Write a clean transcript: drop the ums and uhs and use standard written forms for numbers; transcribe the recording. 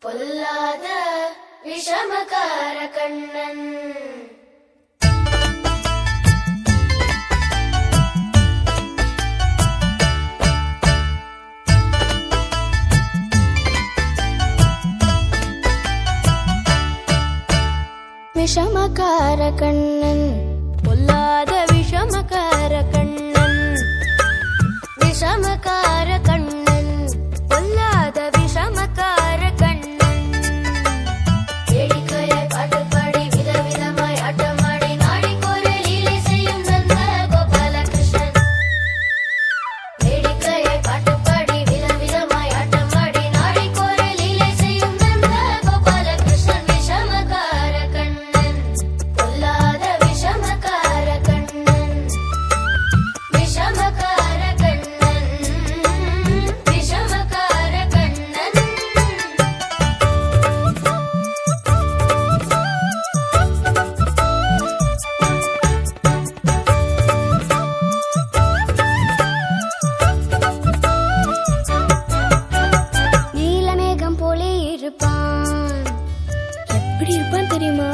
பொல்லாத விஷமகார கண்ணன். விஷமகார கண்ணன், பொல்லாத விஷமகார கண்ணன், விஷமகார கண்ணன், பொல்லாத விஷமகார கண்ணன். வேடிக்கையை பாட்டு பாடி விதவிதமாய் ஆட்டமாடி நாடிக்கொரு லீலை செய்யும் நந்த கோபாலகிருஷ்ணன். வேடிக்கையை பாட்டு பாடி விதவிதமாய் ஆட்டமாடி நாடிக்கொரு லீலை செய்யும் நந்த கோபாலகிருஷ்ணன். விஷமகார கண்ணன், பொல்லாத விஷமகார கண்ணன், விஷமகார கண்ணன், விஷமகார கண்ணன். நீலமேகம் போலே இருப்பான். எப்படி இருப்பான் தெரியுமா?